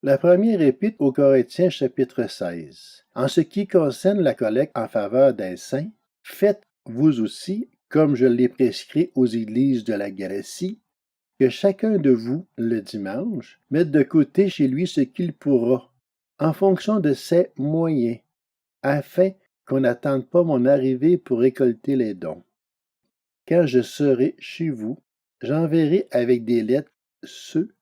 La première épître aux Corinthiens chapitre 16. En ce qui concerne la collecte en faveur des saints, faites vous aussi, comme je l'ai prescrit aux églises de la Galatie, que chacun de vous, le dimanche, mette de côté chez lui ce qu'il pourra, en fonction de ses moyens, afin qu'on n'attende pas mon arrivée pour récolter les dons. Quand je serai chez vous, j'enverrai avec des lettres ceux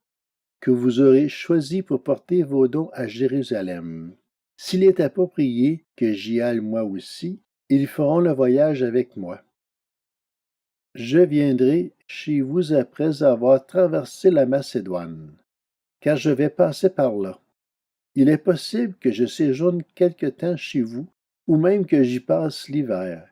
que vous aurez choisis pour porter vos dons à Jérusalem. S'il est approprié que j'y aille moi aussi, ils feront le voyage avec moi. Je viendrai chez vous après avoir traversé la Macédoine, car je vais passer par là. Il est possible que je séjourne quelque temps chez vous, ou même que j'y passe l'hiver.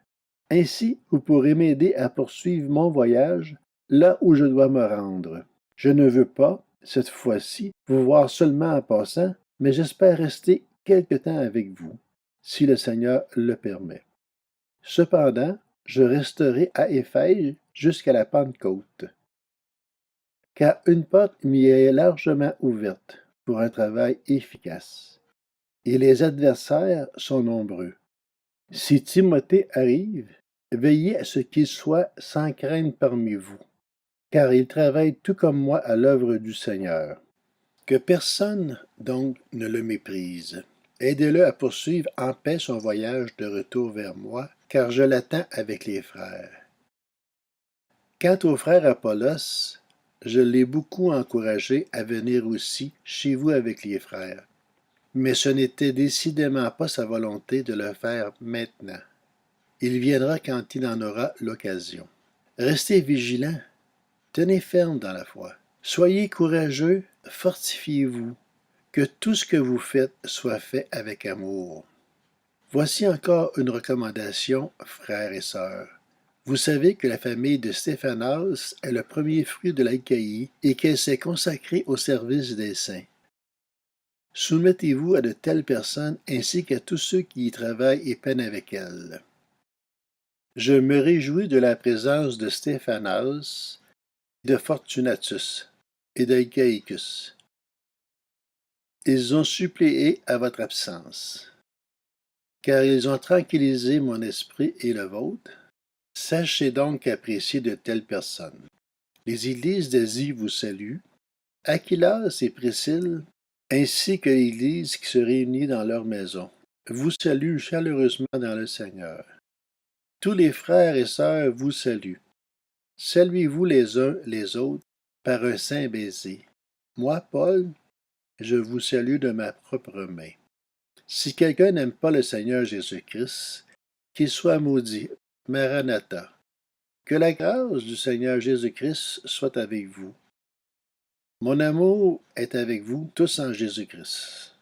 Ainsi, vous pourrez m'aider à poursuivre mon voyage là où je dois me rendre. Je ne veux pas, cette fois-ci, vous voir seulement en passant, mais j'espère rester quelque temps avec vous, si le Seigneur le permet. Cependant, je resterai à Éphèse jusqu'à la Pentecôte, car une porte m'y est largement ouverte pour un travail efficace, et les adversaires sont nombreux. Si Timothée arrive, veillez à ce qu'il soit sans crainte parmi vous, car il travaille tout comme moi à l'œuvre du Seigneur. Que personne, donc, ne le méprise. Aidez-le à poursuivre en paix son voyage de retour vers moi, car je l'attends avec les frères. Quant au frère Apollos, je l'ai beaucoup encouragé à venir aussi chez vous avec les frères, mais ce n'était décidément pas sa volonté de le faire maintenant. Il viendra quand il en aura l'occasion. Restez vigilants, tenez ferme dans la foi. Soyez courageux, fortifiez-vous, que tout ce que vous faites soit fait avec amour. Voici encore une recommandation, frères et sœurs. Vous savez que la famille de Stéphanas est le premier fruit de l'Achaïe et qu'elle s'est consacrée au service des saints. Soumettez-vous à de telles personnes ainsi qu'à tous ceux qui y travaillent et peinent avec elles. Je me réjouis de la présence de Stéphanas, de Fortunatus et d'Achaïcus. Ils ont suppléé à votre absence, car ils ont tranquillisé mon esprit et le vôtre. Sachez donc apprécier de telles personnes. Les églises d'Asie vous saluent, Aquilas et Priscille, ainsi que l'Église qui se réunit dans leur maison, vous saluent chaleureusement dans le Seigneur. Tous les frères et sœurs vous saluent. Saluez-vous les uns les autres par un saint baiser. Moi, Paul, je vous salue de ma propre main. Si quelqu'un n'aime pas le Seigneur Jésus-Christ, qu'il soit maudit. Maranatha. Que la grâce du Seigneur Jésus-Christ soit avec vous. Mon amour est avec vous tous en Jésus-Christ.